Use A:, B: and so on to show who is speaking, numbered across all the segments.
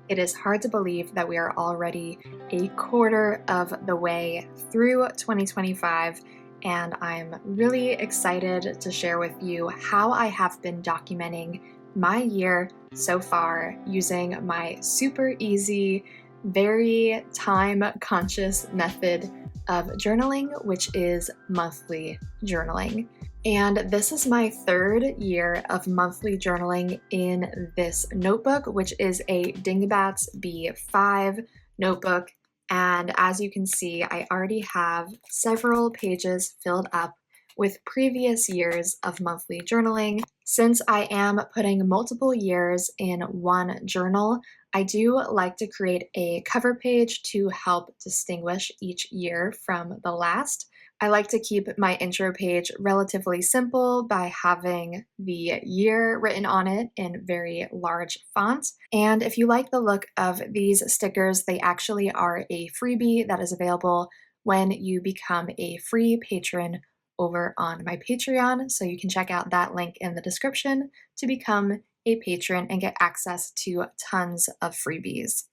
A: It is hard to believe that we are already a quarter of the way through 2025, and I'm really excited to share with you how I have been documenting my year so far using my super easy, very time conscious method of journaling, which is monthly journaling. And this is my third year of monthly journaling in this notebook, which is a Dingbats B5 notebook. And as you can see, I already have several pages filled up with previous years of monthly journaling. Since I am putting multiple years in one journal, I do like to create a cover page to help distinguish each year from the last. I like to keep my intro page relatively simple by having the year written on it in very large font. And if you like the look of these stickers, they actually are a freebie that is available when you become a free patron over on my Patreon. So you can check out that link in the description to become a patron and get access to tons of freebies.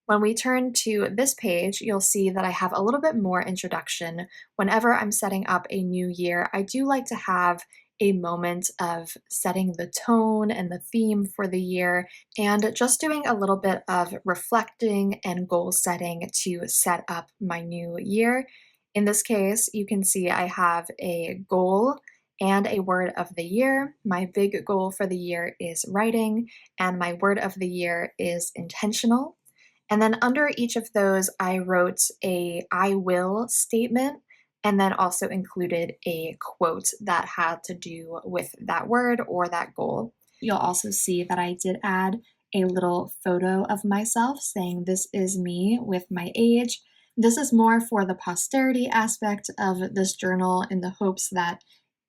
A: When we turn to this page, you'll see that I have a little bit more introduction. Whenever I'm setting up a new year, I do like to have a moment of setting the tone and the theme for the year and just doing a little bit of reflecting and goal setting to set up my new year. In this case, you can see I have a goal and a word of the year. My big goal for the year is writing, and my word of the year is intentional. And then under each of those, I wrote a I will statement and then also included a quote that had to do with that word or that goal. You'll also see that I did add a little photo of myself saying this is me with my age. This is more for the posterity aspect of this journal in the hopes that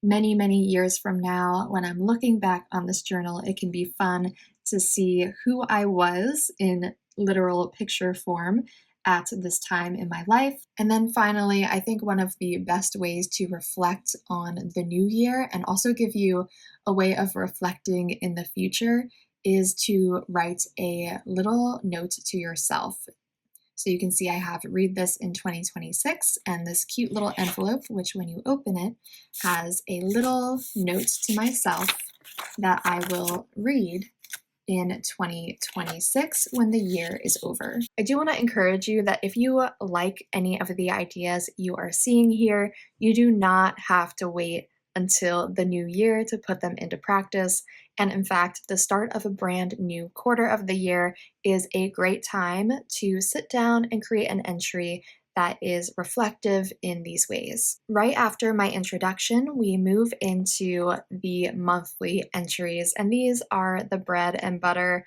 A: many, many years from now, when I'm looking back on this journal, it can be fun to see who I was in literal picture form at this time in my life. And then finally, I think one of the best ways to reflect on the new year and also give you a way of reflecting in the future is to write a little note to yourself. So you can see I have read this in 2026 and this cute little envelope, which when you open it has a little note to myself that I will read in 2026 when the year is over. I do want to encourage you that if you like any of the ideas you are seeing here, you do not have to wait until the new year to put them into practice. And in fact, the start of a brand new quarter of the year is a great time to sit down and create an entry that is reflective in these ways. Right after my introduction, we move into the monthly entries, and these are the bread and butter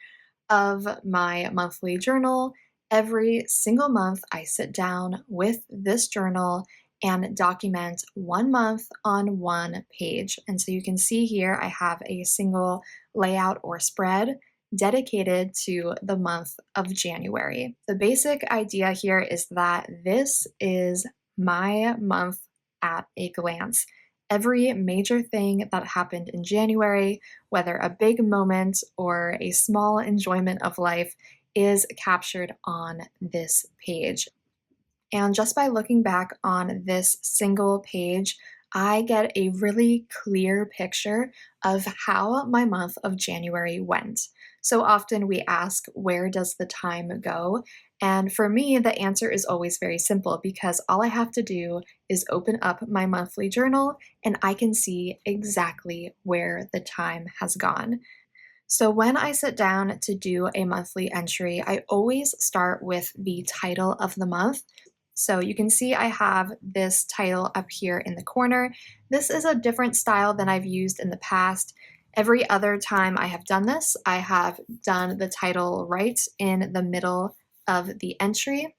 A: of my monthly journal. Every single month, I sit down with this journal and document 1 month on one page. And so you can see here, I have a single layout or spread dedicated to the month of January. The basic idea here is that this is my month at a glance. Every major thing that happened in January, whether a big moment or a small enjoyment of life, is captured on this page. And just by looking back on this single page, I get a really clear picture of how my month of January went. So often we ask, where does the time go? And for me, the answer is always very simple because all I have to do is open up my monthly journal and I can see exactly where the time has gone. So when I sit down to do a monthly entry, I always start with the title of the month. So you can see I have this title up here in the corner. This is a different style than I've used in the past. Every other time I have done this, I have done the title right in the middle of the entry.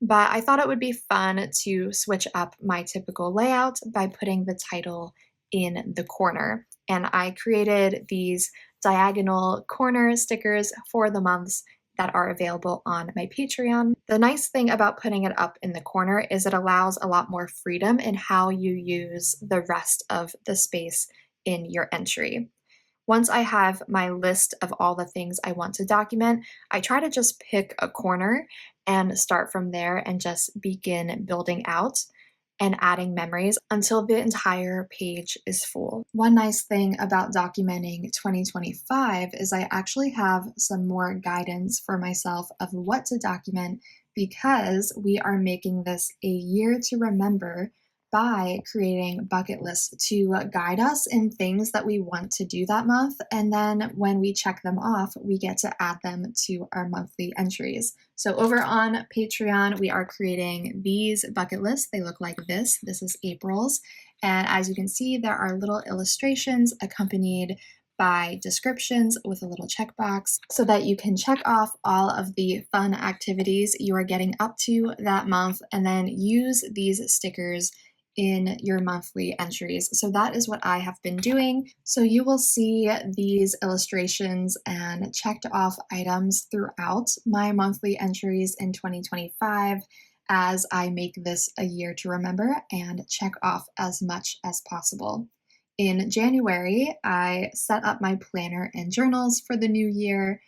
A: But I thought it would be fun to switch up my typical layout by putting the title in the corner. And I created these diagonal corner stickers for the months that are available on my Patreon. The nice thing about putting it up in the corner is it allows a lot more freedom in how you use the rest of the space in your entry. Once I have my list of all the things I want to document, I try to just pick a corner and start from there and just begin building out and adding memories until the entire page is full. One nice thing about documenting 2025 is I actually have some more guidance for myself of what to document because we are making this a year to remember by creating bucket lists to guide us in things that we want to do that month. And then when we check them off, we get to add them to our monthly entries. So over on Patreon, we are creating these bucket lists. They look like this. This is April's. And as you can see, there are little illustrations accompanied by descriptions with a little checkbox so that you can check off all of the fun activities you are getting up to that month and then use these stickers in your monthly entries. So that is what I have been doing. So you will see these illustrations and checked off items throughout my monthly entries in 2025 as I make this a year to remember and check off as much as possible. In January, I set up my planner and journals for the new year.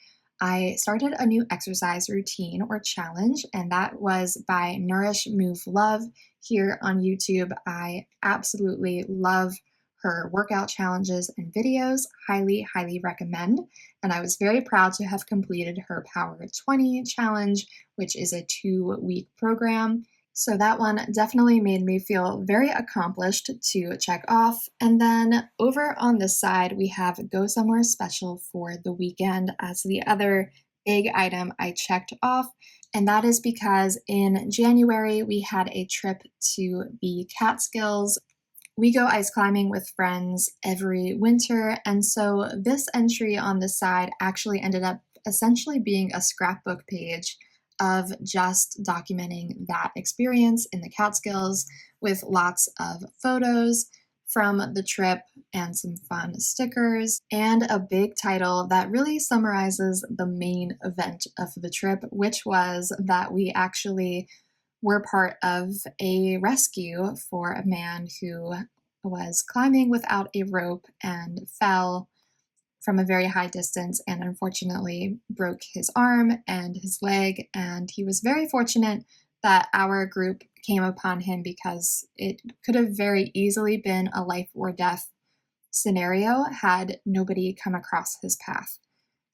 A: I started a new exercise routine or challenge, and that was by Nourish Move Love here on YouTube. I absolutely love her workout challenges and videos. Highly, highly recommend. And I was very proud to have completed her Power 20 challenge, which is a 2-week program. So that one definitely made me feel very accomplished to check off. And then over on this side, we have Go Somewhere Special for the weekend as the other big item I checked off. And that is because in January, we had a trip to the Catskills. We go ice climbing with friends every winter. And so this entry on the side actually ended up essentially being a scrapbook page of just documenting that experience in the Catskills with lots of photos from the trip and some fun stickers and a big title that really summarizes the main event of the trip, which was that we actually were part of a rescue for a man who was climbing without a rope and fell from a very high distance and unfortunately broke his arm and his leg. And he was very fortunate that our group came upon him because it could have very easily been a life or death scenario had nobody come across his path.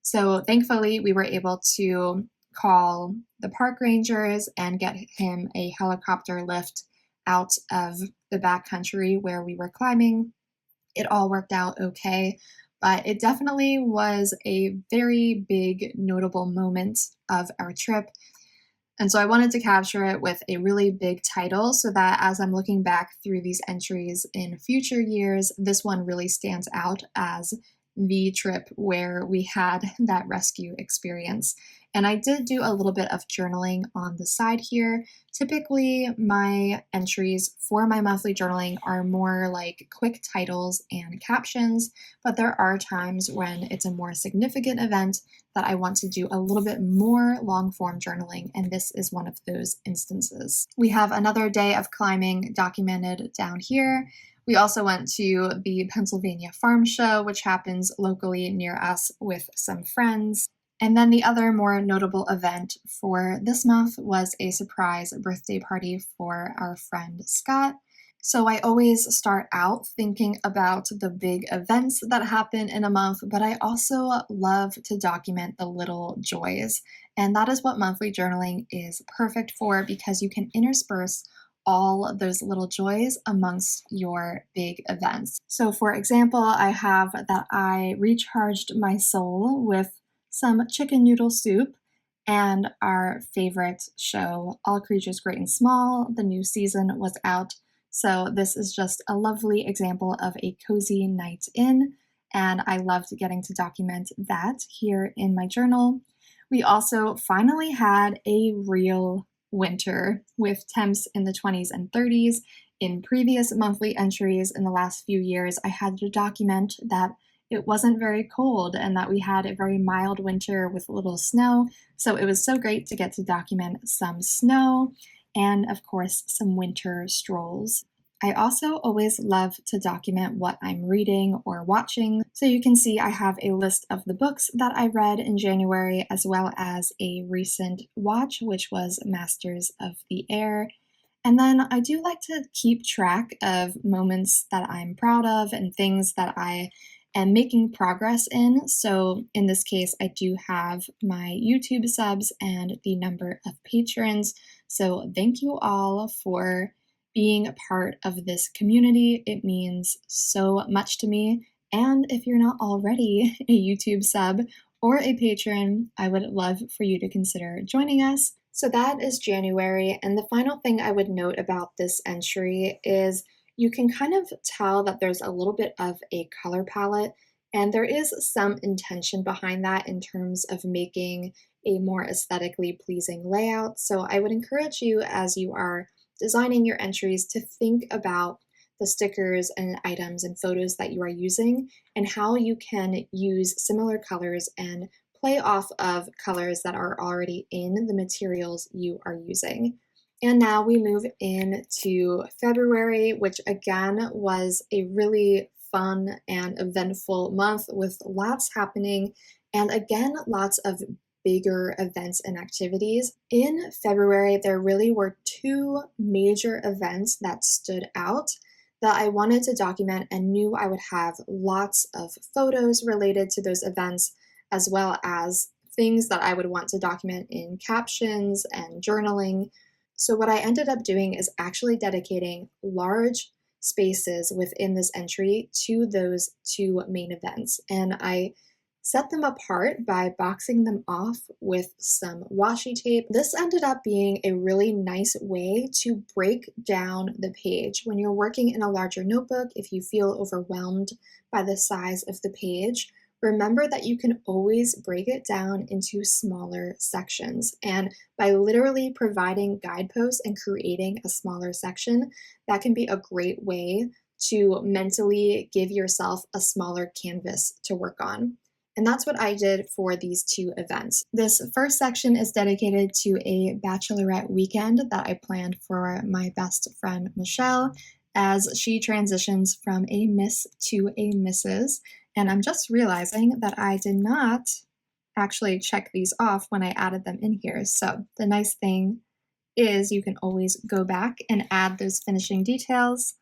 A: So thankfully, we were able to call the park rangers and get him a helicopter lift out of the backcountry where we were climbing. It all worked out okay, but it definitely was a very big, notable moment of our trip. And so I wanted to capture it with a really big title so that as I'm looking back through these entries in future years, this one really stands out as the trip where we had that rescue experience. And I did do a little bit of journaling on the side here. Typically, my entries for my monthly journaling are more like quick titles and captions, but there are times when it's a more significant event that I want to do a little bit more long form journaling, and this is one of those instances. We have another day of climbing documented down here. We also went to the Pennsylvania Farm Show, which happens locally near us with some friends. And then the other more notable event for this month was a surprise birthday party for our friend Scott. So I always start out thinking about the big events that happen in a month, but I also love to document the little joys. And that is what monthly journaling is perfect for because you can intersperse all those little joys amongst your big events. So for example, I have that I recharged my soul with some chicken noodle soup and our favorite show, All Creatures Great and Small. The new season was out. So this is just a lovely example of a cozy night in, and I loved getting to document that here in my journal. We also finally had a real winter with temps in the 20s and 30s. In previous monthly entries in the last few years, I had to document that it wasn't very cold and that we had a very mild winter with little snow. So it was so great to get to document some snow and, of course, some winter strolls. I also always love to document what I'm reading or watching. So you can see I have a list of the books that I read in January, as well as a recent watch, which was Masters of the Air. And then I do like to keep track of moments that I'm proud of and things that I am making progress in. So in this case, I do have my YouTube subs and the number of patrons. So thank you all for being a part of this community. It means so much to me. And if you're not already a YouTube sub or a patron, I would love for you to consider joining us. So that is January. And the final thing I would note about this entry is you can kind of tell that there's a little bit of a color palette, and there is some intention behind that in terms of making a more aesthetically pleasing layout. So I would encourage you, as you are designing your entries, to think about the stickers and items and photos that you are using and how you can use similar colors and play off of colors that are already in the materials you are using. And now we move into February, which again was a really fun and eventful month with lots happening, and again, lots of bigger events and activities. In February, there really were two major events that stood out that I wanted to document and knew I would have lots of photos related to those events, as well as things that I would want to document in captions and journaling. So, what I ended up doing is actually dedicating large spaces within this entry to those two main events. And I set them apart by boxing them off with some washi tape. This ended up being a really nice way to break down the page. When you're working in a larger notebook, if you feel overwhelmed by the size of the page, remember that you can always break it down into smaller sections. And by literally providing guideposts and creating a smaller section, that can be a great way to mentally give yourself a smaller canvas to work on. And that's what I did for these two events. This first section is dedicated to a bachelorette weekend that I planned for my best friend Michelle as she transitions from a Miss to a Mrs. And I'm just realizing that I did not actually check these off when I added them in here. So the nice thing is you can always go back and add those finishing details.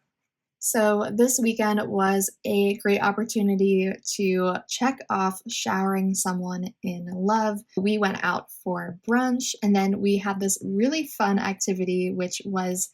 A: So this weekend was a great opportunity to check off showering someone in love. We went out for brunch, and then we had this really fun activity, which was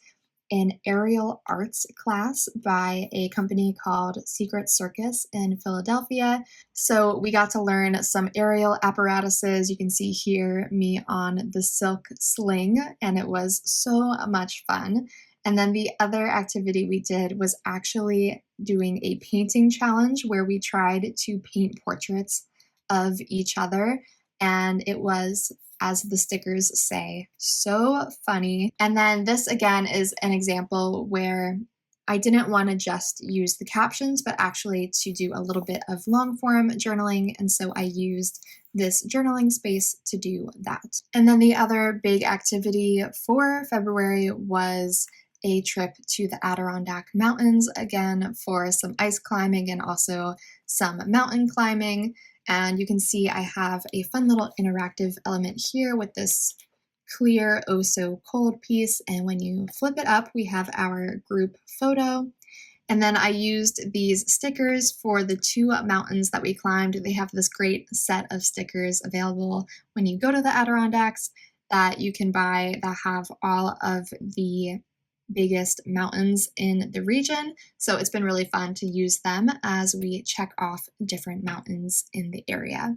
A: an aerial arts class by a company called Secret Circus in Philadelphia. So we got to learn some aerial apparatuses. You can see here me on the silk sling, and it was so much fun. And then the other activity we did was actually doing a painting challenge where we tried to paint portraits of each other. And it was, as the stickers say, so funny. And then this again is an example where I didn't want to just use the captions, but actually to do a little bit of long form journaling. And so I used this journaling space to do that. And then the other big activity for February was a trip to the Adirondack Mountains, again for some ice climbing and also some mountain climbing. And you can see I have a fun little interactive element here with this clear oh so cold piece. And when you flip it up, we have our group photo. And then I used these stickers for the two mountains that we climbed. They have this great set of stickers available when you go to the Adirondacks that you can buy that have all of the biggest mountains in the region. So it's been really fun to use them as we check off different mountains in the area.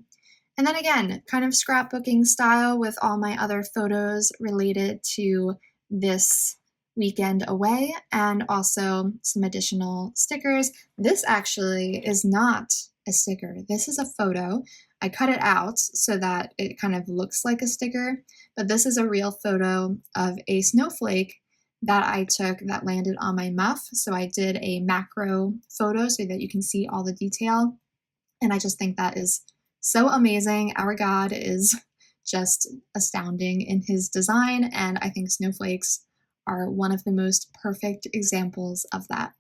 A: And then again, kind of scrapbooking style with all my other photos related to this weekend away, and also some additional stickers. This actually is not a sticker. This is a photo. I cut it out so that it kind of looks like a sticker, but this is a real photo of a snowflake that I took that landed on my muff. So I did a macro photo so that you can see all the detail. And I just think that is so amazing. Our God is just astounding in his design, and I think snowflakes are one of the most perfect examples of that.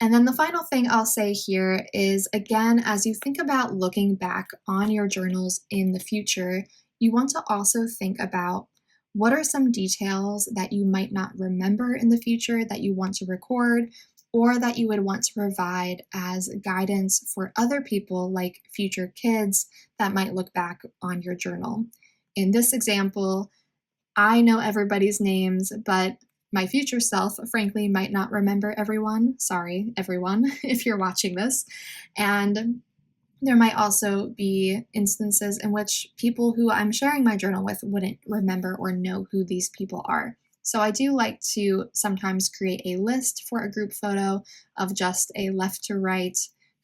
A: And then the final thing I'll say here is, again, as you think about looking back on your journals in the future, you want to also think about what are some details that you might not remember in the future that you want to record, or that you would want to provide as guidance for other people, like future kids that might look back on your journal. In this example, I know everybody's names, but my future self, frankly, might not remember everyone. Sorry, everyone, if you're watching this. And there might also be instances in which people who I'm sharing my journal with wouldn't remember or know who these people are. So I do like to sometimes create a list for a group photo of just a left to right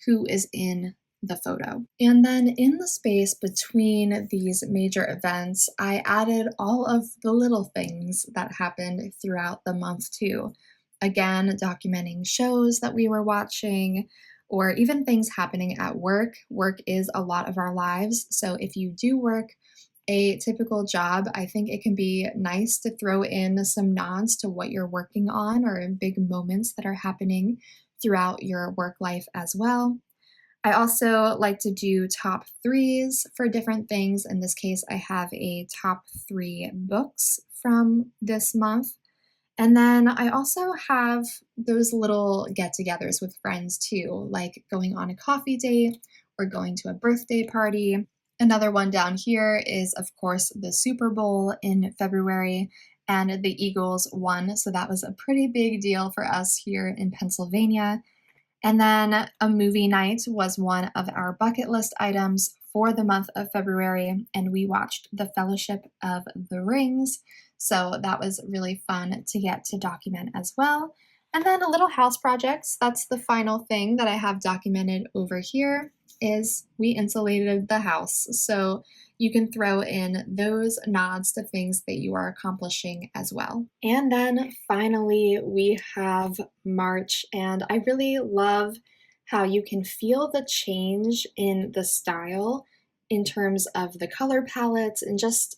A: who is in the photo. And then in the space between these major events, I added all of the little things that happened throughout the month too. Again, documenting shows that we were watching, or even things happening at work. Work is a lot of our lives. So if you do work a typical job, I think it can be nice to throw in some nods to what you're working on or big moments that are happening throughout your work life as well. I also like to do top threes for different things. In this case, I have a top 3 books from this month. And then I also have those little get togethers with friends too, like going on a coffee date or going to a birthday party. Another one down here is, of course, the Super Bowl in February, and the Eagles won. So that was a pretty big deal for us here in Pennsylvania. And then a movie night was one of our bucket list items for the month of February, and we watched The Fellowship of the Rings. So that was really fun to get to document as well. And then a little house projects. That's the final thing that I have documented over here is we insulated the house. So you can throw in those nods to things that you are accomplishing as well. And then finally, we have March, and I really love how you can feel the change in the style in terms of the color palettes, and just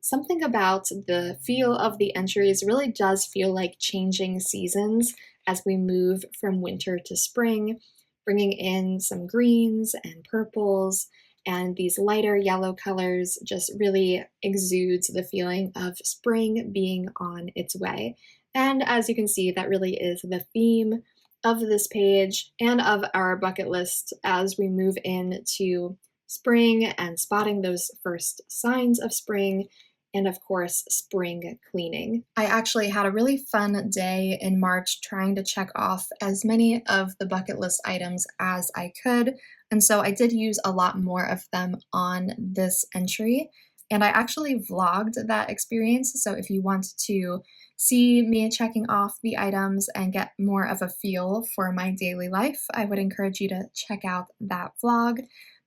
A: something about the feel of the entries really does feel like changing seasons as we move from winter to spring, bringing in some greens and purples, and these lighter yellow colors just really exudes the feeling of spring being on its way. And as you can see, that really is the theme of this page and of our bucket list as we move into spring and spotting those first signs of spring, and of course, spring cleaning. I actually had a really fun day in March trying to check off as many of the bucket list items as I could, and so I did use a lot more of them on this entry. And I actually vlogged that experience, so if you want to see me checking off the items and get more of a feel for my daily life, I would encourage you to check out that vlog.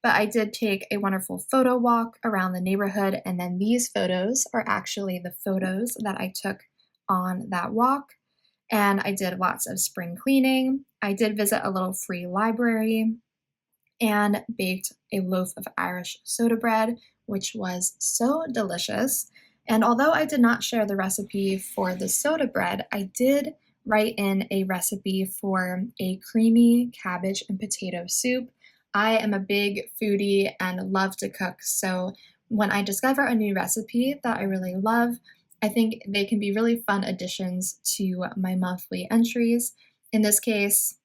A: But I did take a wonderful photo walk around the neighborhood, and then these photos are actually the photos that I took on that walk. And I did lots of spring cleaning. I did visit a little free library and baked a loaf of Irish soda bread, which was so delicious. And although I did not share the recipe for the soda bread, I did write in a recipe for a creamy cabbage and potato soup. I am a big foodie and love to cook, so when I discover a new recipe that I really love, I think they can be really fun additions to my monthly entries. In this case,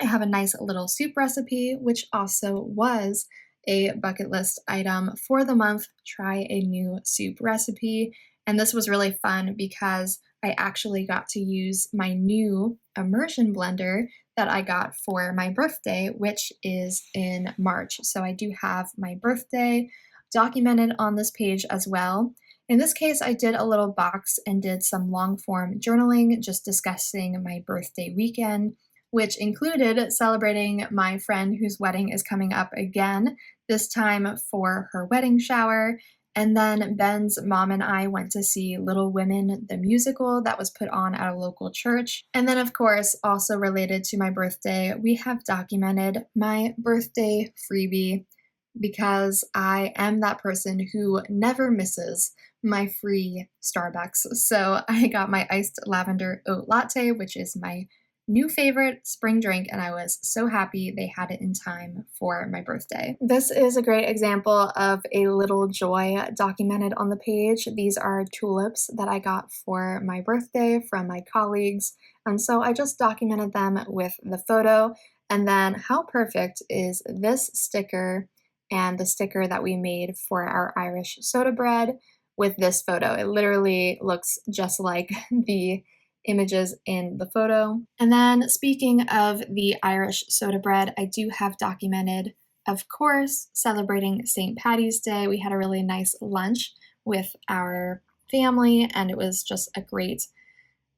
A: I have a nice little soup recipe, which also was a bucket list item for the month. Try a new soup recipe. And this was really fun because I actually got to use my new immersion blender that I got for my birthday, which is in March. So I do have my birthday documented on this page as well. In this case, I did a little box and did some long form journaling, just discussing my birthday weekend, which included celebrating my friend whose wedding is coming up again, this time for her wedding shower. And then Ben's mom and I went to see Little Women, the musical that was put on at a local church. And then, of course, also related to my birthday, we have documented my birthday freebie, because I am that person who never misses my free Starbucks. So I got my iced lavender oat latte, which is my new favorite spring drink, and I was so happy they had it in time for my birthday. This is a great example of a little joy documented on the page. These are tulips that I got for my birthday from my colleagues, and so I just documented them with the photo. And then how perfect is this sticker and the sticker that we made for our Irish soda bread with this photo? It literally looks just like the images in the photo. And then speaking of the Irish soda bread, I do have documented, of course, celebrating St. Patty's Day. We had a really nice lunch with our family, and it was just a great,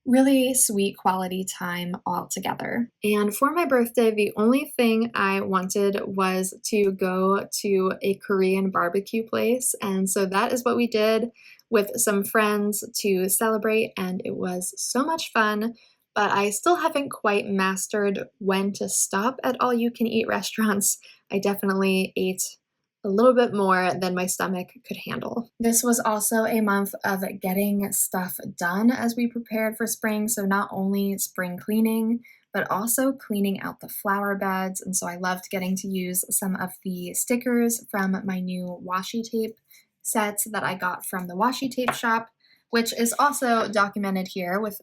A: really sweet quality time all together. And for my birthday, the only thing I wanted was to go to a Korean barbecue place. And so that is what we did with some friends to celebrate, and it was so much fun. But I still haven't quite mastered when to stop at all you can eat restaurants. I definitely ate a little bit more than my stomach could handle. This was also a month of getting stuff done as we prepared for spring. So not only spring cleaning, but also cleaning out the flower beds. And so I loved getting to use some of the stickers from my new washi tape sets that I got from the washi tape shop, which is also documented here with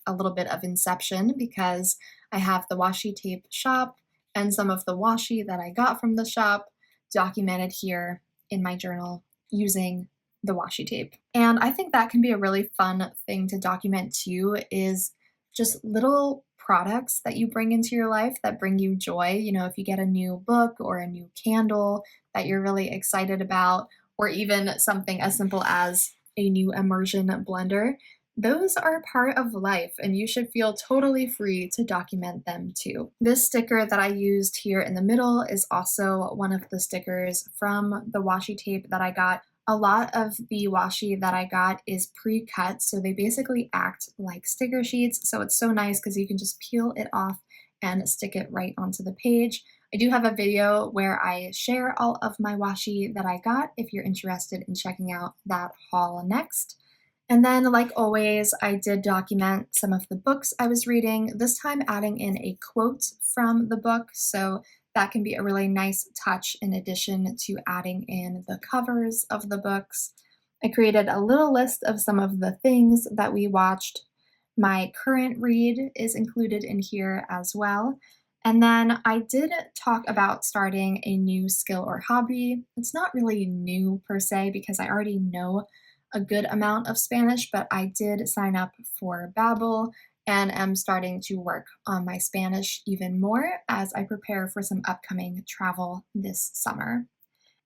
A: a little bit of inception, because I have the washi tape shop and some of the washi that I got from the shop documented here in my journal using the washi tape. And I think that can be a really fun thing to document too, is just little products that you bring into your life that bring you joy. You know, if you get a new book or a new candle that you're really excited about, or even something as simple as a new immersion blender, those are part of life, and you should feel totally free to document them too. This sticker that I used here in the middle is also one of the stickers from the washi tape that I got. A lot of the washi that I got is pre-cut, so they basically act like sticker sheets, so it's so nice because you can just peel it off and stick it right onto the page. I do have a video where I share all of my washi that I got if you're interested in checking out that haul next. And then, like always, I did document some of the books I was reading, this time adding in a quote from the book, so that can be a really nice touch in addition to adding in the covers of the books. I created a little list of some of the things that we watched. My current read is included in here as well. And then I did talk about starting a new skill or hobby. It's not really new per se because I already know a good amount of Spanish, but I did sign up for Babbel and am starting to work on my Spanish even more as I prepare for some upcoming travel this summer.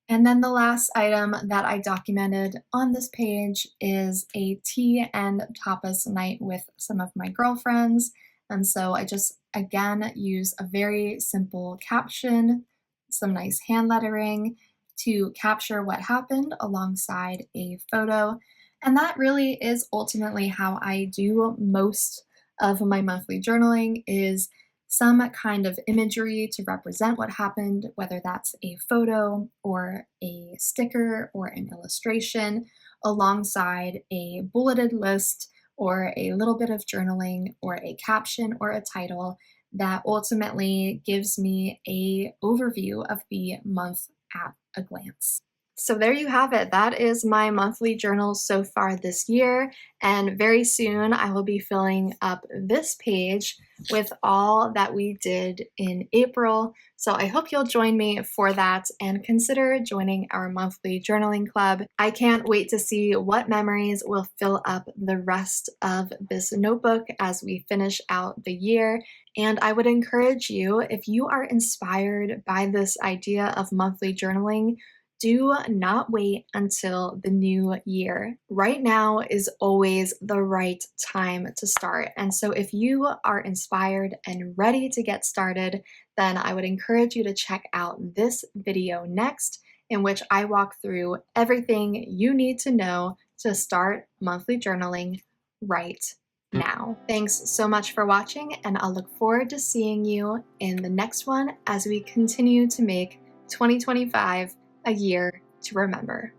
A: And then the last item that I documented on this page is a tea and tapas night with some of my girlfriends. And so I just, again, use a very simple caption, some nice hand lettering to capture what happened alongside a photo. And that really is ultimately how I do most of my monthly journaling, is some kind of imagery to represent what happened, whether that's a photo or a sticker or an illustration, alongside a bulleted list or a little bit of journaling or a caption or a title that ultimately gives me a overview of the month at a glance. So there you have it. That is my monthly journal so far this year, and very soon I will be filling up this page with all that we did in April. So I hope you'll join me for that and consider joining our monthly journaling club. I can't wait to see what memories will fill up the rest of this notebook as we finish out the year. And I would encourage you, if you are inspired by this idea of monthly journaling, do not wait until the new year. Right now is always the right time to start. And so if you are inspired and ready to get started, then I would encourage you to check out this video next, in which I walk through everything you need to know to start monthly journaling right now. Thanks so much for watching, and I'll look forward to seeing you in the next one as we continue to make 2025 a year to remember.